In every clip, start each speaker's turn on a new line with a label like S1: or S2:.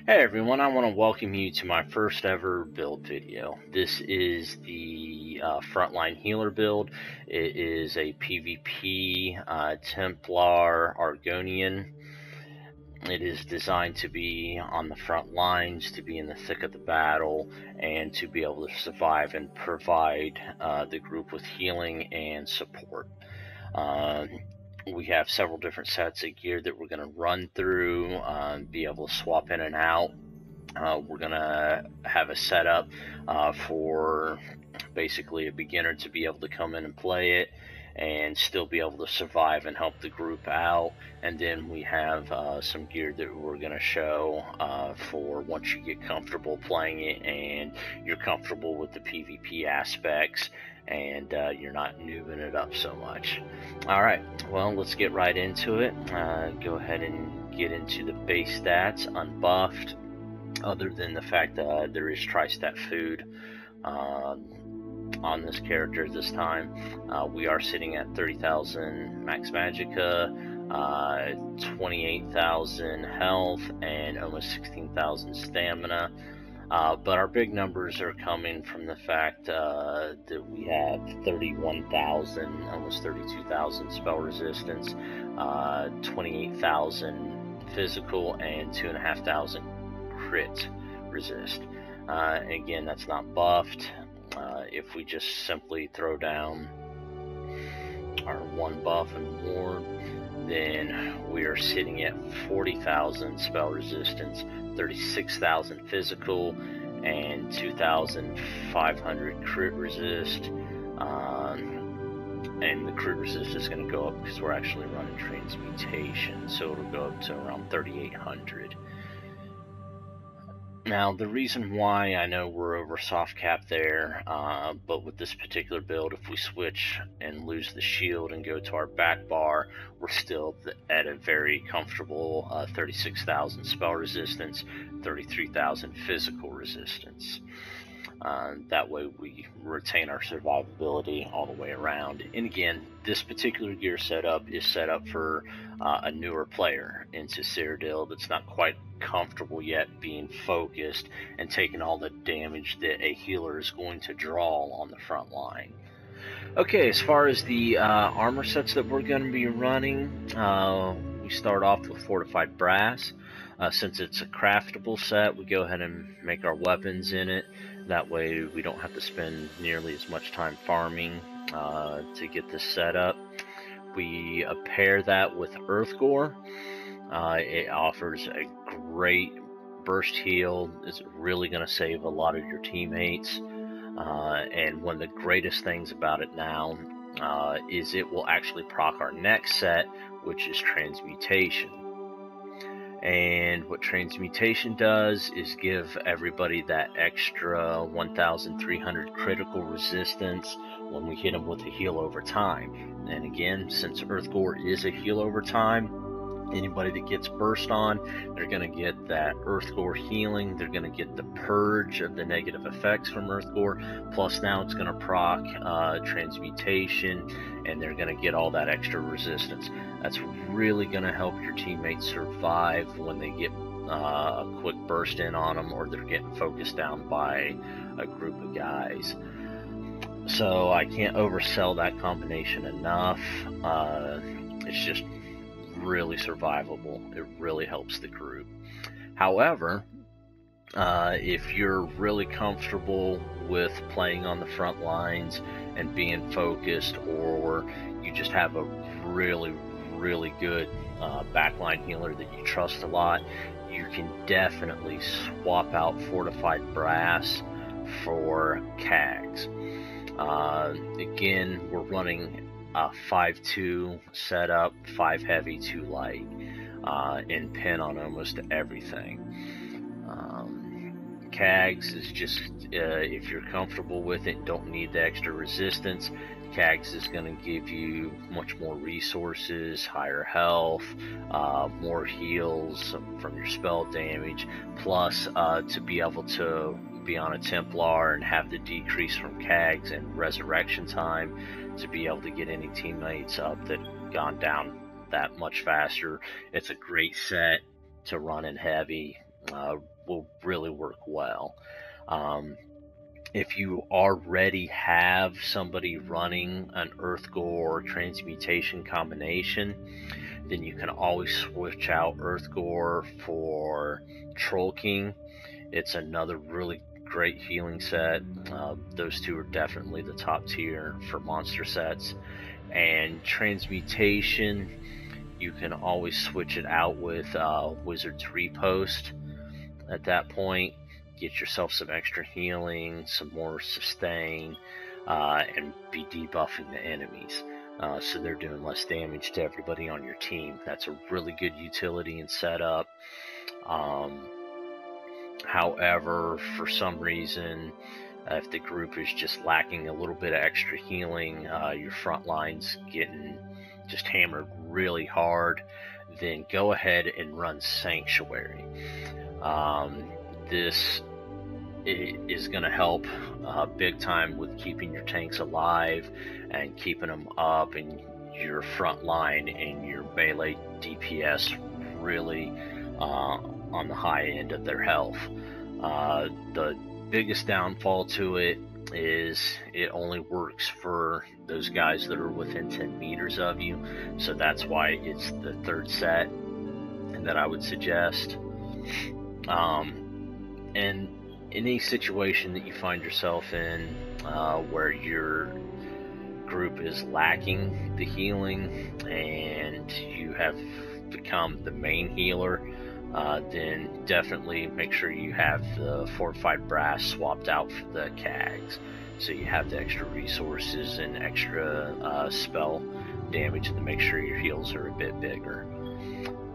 S1: Hey everyone, I want to welcome you to my first ever build video. This is the Frontline healer build. It is a PvP Templar Argonian. It is designed to be on the front lines, to be in the thick of the battle, and to be able to survive and provide the group with healing and support. We have several different sets of gear that we're going to run through, be able to swap in and out. We're going to have a setup for basically a beginner to be able to come in and play it and still be able to survive and help the group out. And then we have some gear that we're going to show for once you get comfortable playing it and you're comfortable with the PvP aspects and you're not noobing it up so much. Alright, well, let's get right into it. Go ahead and get into the base stats, unbuffed, other than the fact that there is tri-stat food on this character this time. We are sitting at 30,000 max magicka, 28,000 health, and almost 16,000 stamina. But our big numbers are coming from the fact that we have 31,000, almost 32,000 spell resistance, 28,000 physical, and 2,500 crit resist. Again, that's not buffed. If we just simply throw down our one buff and more, then we are sitting at 40,000 spell resistance, 36,000 physical, and 2,500 crit resist. And the crit resist is going to go up because we're actually running transmutation, so it'll go up to around 3,800. Now, the reason why I know we're over soft cap there, but with this particular build, if we switch and lose the shield and go to our back bar, we're still at a very comfortable 36,000 spell resistance, 33,000 physical resistance. That way we retain our survivability all the way around. And again, this particular gear setup is set up for a newer player into Cyrodiil that's not quite comfortable yet being focused and taking all the damage that a healer is going to draw on the front line. Okay, as far as the armor sets that we're going to be running, we start off with fortified brass. Since it's a craftable set, we go ahead and make our weapons in it. That way we don't have to spend nearly as much time farming to get this set up. We pair that with Earth Gore. It offers a great burst heal. It's really going to save a lot of your teammates. And one of the greatest things about it now is it will actually proc our next set, which is transmutation. And what transmutation does is give everybody that extra 1,300 critical resistance when we hit them with a heal over time. And again, since Earth Gore is a heal over time, anybody that gets burst on, they're going to get that Earth Gore healing. They're going to get the purge of the negative effects from Earth Gore. Plus now it's going to proc transmutation, and they're going to get all that extra resistance. That's really going to help your teammates survive when they get a quick burst in on them, or they're getting focused down by a group of guys. So I can't oversell that combination enough. It's just really survivable. It really helps the group. However, if you're really comfortable with playing on the front lines and being focused, or you just have a really good backline healer that you trust a lot, you can definitely swap out fortified brass for CAGs. Again, we're running a 5-2 setup, 5 heavy, 2 light, and pin on almost everything. CAGs is just, if you're comfortable with it, don't need the extra resistance, CAGs is going to give you much more resources, higher health, more heals from your spell damage, plus to be able to be on a Templar and have the decrease from CAGs and resurrection time to be able to get any teammates up that gone down that much faster. It's a great set to run in heavy. will really work well. If you already have somebody running an Earth Gore transmutation combination, then you can always switch out Earth Gore for Troll King. It's another really great healing set. Those two are definitely the top tier for monster sets. And transmutation, you can always switch it out with Wizard's Repost. At that point, get yourself some extra healing, some more sustain, and be debuffing the enemies. So they're doing less damage to everybody on your team. That's a really good utility and setup. However, for some reason, if the group is just lacking a little bit of extra healing, your front line's getting just hammered really hard, then go ahead and run Sanctuary. This is going to help big time with keeping your tanks alive and keeping them up, and your front line and your melee DPS really on the high end of their health. The biggest downfall to it is it only works for those guys that are within 10 meters of you, so that's why it's the third set that I would suggest. And any situation that you find yourself in where your group is lacking the healing and you have become the main healer, then definitely make sure you have the fortified brass swapped out for the CAGs, so you have the extra resources and extra spell damage to make sure your heals are a bit bigger.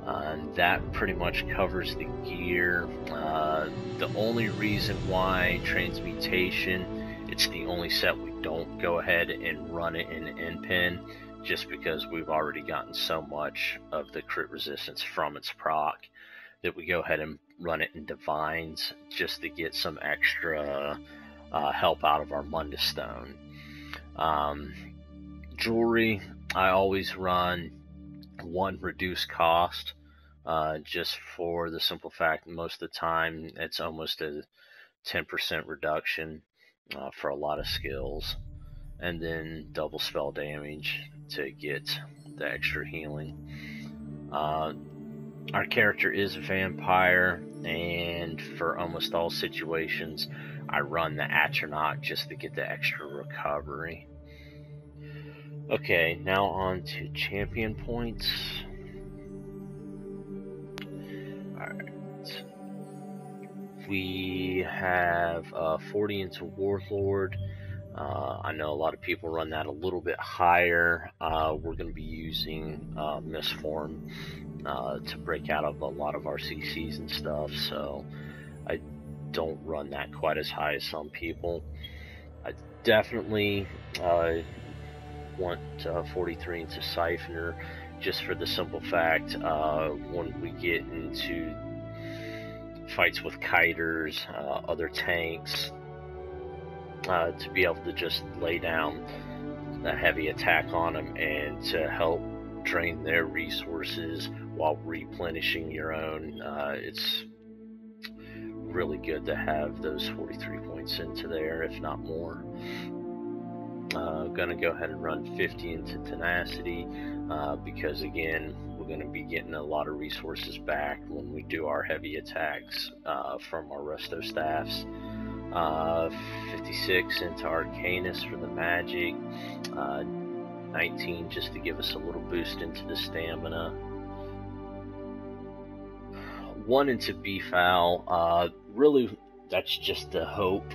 S1: And that pretty much covers the gear. The only reason why transmutation, it's the only set we don't go ahead and run it in N-Pen, just because we've already gotten so much of the crit resistance from its proc that we go ahead and run it in Divines just to get some extra help out of our Mundus Stone. Jewelry, I always run one reduced cost, just for the simple fact that most of the time it's almost a 10% reduction for a lot of skills, and then double spell damage to get the extra healing. Our character is a vampire, and for almost all situations I run the Atronach just to get the extra recovery. Okay, now on to champion points. Alright. We have 40 into Warlord. I know a lot of people run that a little bit higher. We're going to be using Mistform to break out of a lot of our CCs and stuff, so I don't run that quite as high as some people. I definitely want 43 into Siphoner, just for the simple fact when we get into fights with kiters, other tanks, to be able to just lay down a heavy attack on them and to help drain their resources while replenishing your own. It's really good to have those 43 points into there, if not more. Gonna go ahead and run 50 into Tenacity, because again, we're going to be getting a lot of resources back when we do our heavy attacks from our resto staffs. 56 into Arcanus for the magic, 19 just to give us a little boost into the stamina. 1 into Befoul, really that's just the hope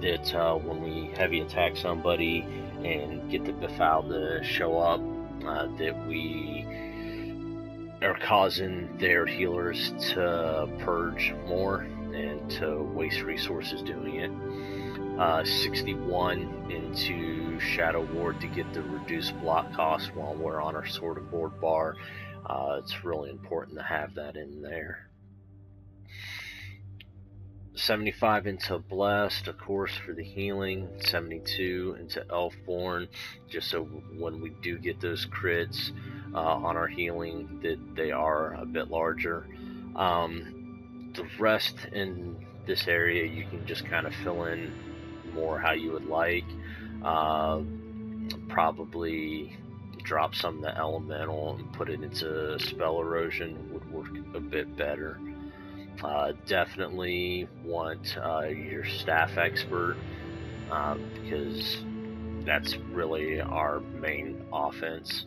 S1: that when we heavy attack somebody and get the Befoul to show up, that we are causing their healers to purge more and to waste resources doing it. 61 into Shadow Ward to get the reduced block cost while we're on our Sword of Board bar. It's really important to have that in there. 75 into Blessed, of course, for the healing. 72 into Elfborn, just so when we do get those crits on our healing, that they are a bit larger. The rest in this area you can just kind of fill in more how you would like. Probably drop some of the elemental and put it into spell erosion would work a bit better. Definitely want your staff expert, because that's really our main offense,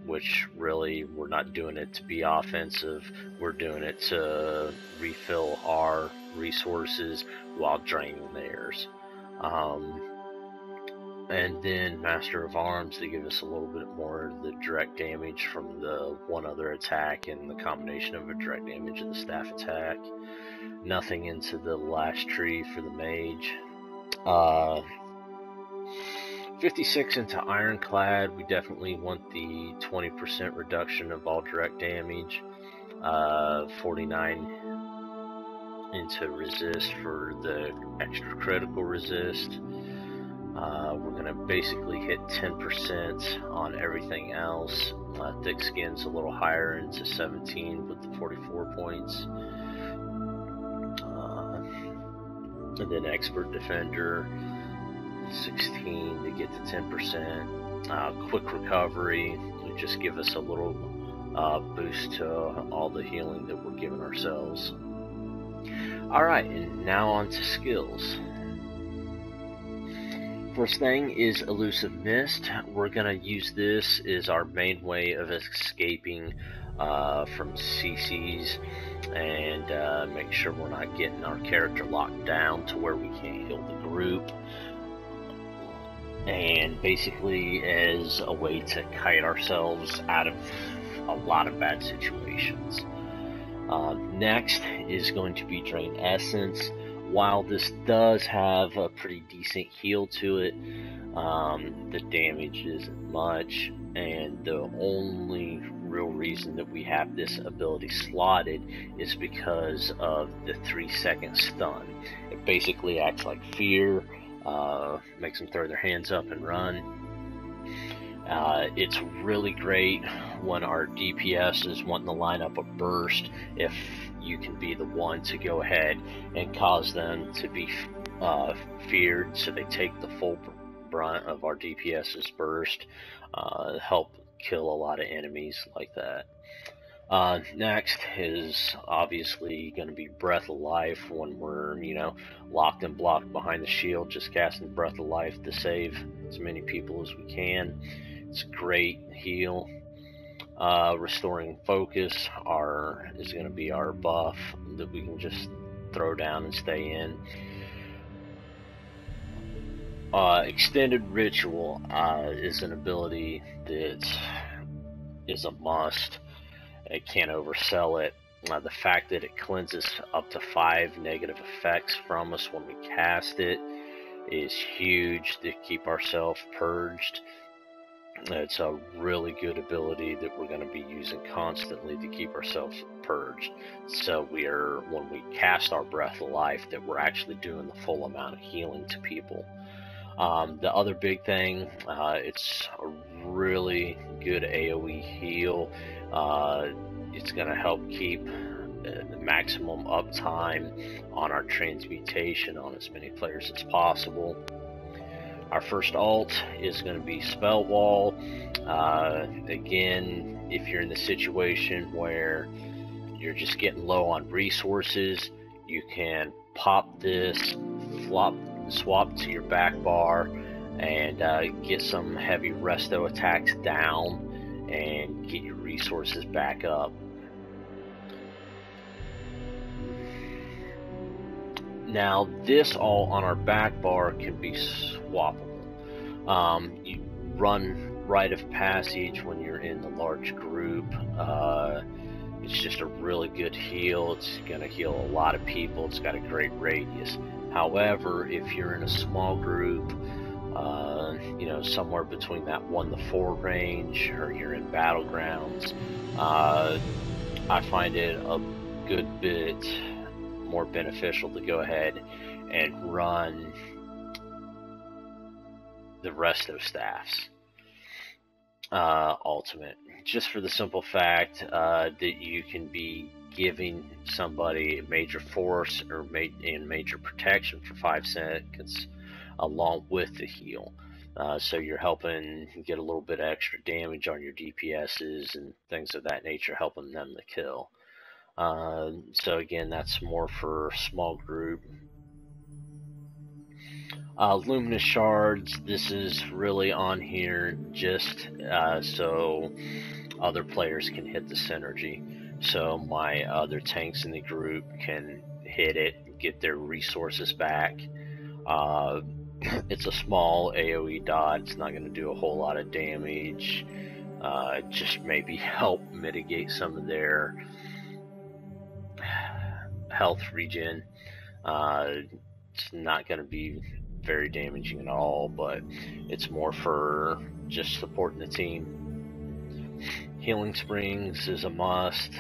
S1: which really we're not doing it to be offensive, we're doing it to refill our resources while draining theirs. And then Master of Arms to give us a little bit more of the direct damage from the one other attack and the combination of a direct damage and the staff attack. Nothing into the last tree for the mage. 56 into Ironclad, we definitely want the 20% reduction of all direct damage. 49 into Resist for the extra critical resist. We're going to basically hit 10% on everything else. Thick Skin's a little higher into 17 with the 44 points. And then Expert Defender, 16 to get to 10%. Quick Recovery would just give us a little boost to all the healing that we're giving ourselves. Alright, and now on to skills. First thing is Elusive Mist. We're going to use this as our main way of escaping from CCs and make sure we're not getting our character locked down to where we can't heal the group. And basically as a way to kite ourselves out of a lot of bad situations. Next is going to be Drain Essence. While this does have a pretty decent heal to it, the damage isn't much, and the only real reason that we have this ability slotted is because of the 3-second stun. It basically acts like fear, makes them throw their hands up and run. It's really great when our DPS is wanting to line up a burst, if you can be the one to go ahead and cause them to be feared, so they take the full brunt of our DPS's burst, help kill a lot of enemies like that. Next is obviously going to be Breath of Life when we're, locked and blocked behind the shield, just casting Breath of Life to save as many people as we can. It's a great heal. Restoring Focus is going to be our buff that we can just throw down and stay in. Extended Ritual is an ability that is a must. I can't oversell it. The fact that it cleanses up to 5 negative effects from us when we cast it is huge to keep ourselves purged. It's a really good ability that we're going to be using constantly to keep ourselves purged. So when we cast our Breath of Life, that we're actually doing the full amount of healing to people. The other big thing, it's a really good AoE heal. It's going to help keep the maximum uptime on our transmutation on as many players as possible. Our first alt is going to be Spell Wall. Again, if you're in the situation where you're just getting low on resources, you can pop this, swap to your back bar, and get some heavy resto attacks down and get your resources back up. Now, this all on our back bar can be swappable. You run Rite of Passage when you're in the large group. It's just a really good heal. It's going to heal a lot of people. It's got a great radius. However, if you're in a small group, somewhere between that 1 to 4 range, or you're in battlegrounds, I find it a good bit more beneficial to go ahead and run the resto staffs ultimate, just for the simple fact that you can be giving somebody major force or major protection for 5 seconds along with the heal. So you're helping get a little bit of extra damage on your DPSs and things of that nature, helping them to kill. So again, that's more for small group. Luminous shards, this is really on here just so other players can hit the synergy. So my other tanks in the group can hit it, get their resources back. It's a small AoE dot, it's not going to do a whole lot of damage. Just maybe help mitigate some of their health regen. It's not going to be very damaging at all, but it's more for just supporting the team. Healing Springs is a must.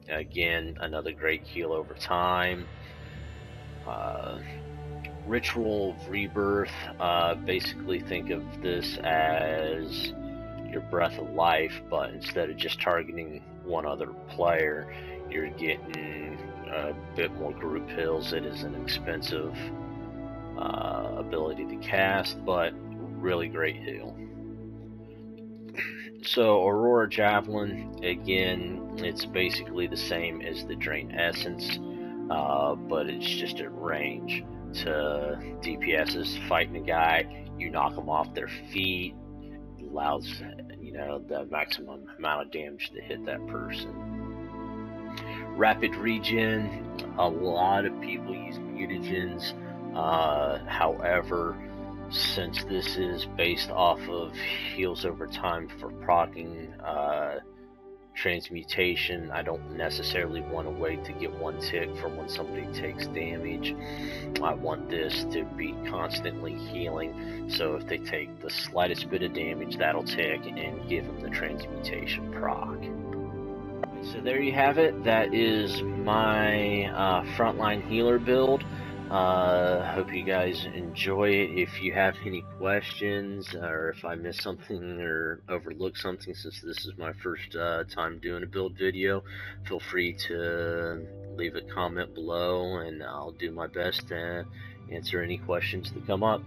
S1: Again, another great heal over time. Ritual of Rebirth, basically think of this as your breath of life, but instead of just targeting one other player, you're getting a bit more group heals. It is an expensive ability to cast, but really great heal. So Aurora Javelin, again, it's basically the same as the Drain Essence, but it's just at range. To DPSs fighting a guy, you knock them off their feet, allows the maximum amount of damage to hit that person. Rapid regen, a lot of people use mutagens. However, since this is based off of heals over time for proccing transmutation, I don't necessarily want to wait to get one tick from when somebody takes damage. I want this to be constantly healing, so if they take the slightest bit of damage, that'll tick and give them the transmutation proc. So there you have it. That is my frontline healer build. Hope you guys enjoy it. If you have any questions, or if I missed something or overlooked something, since this is my first time doing a build video, feel free to leave a comment below and I'll do my best to answer any questions that come up.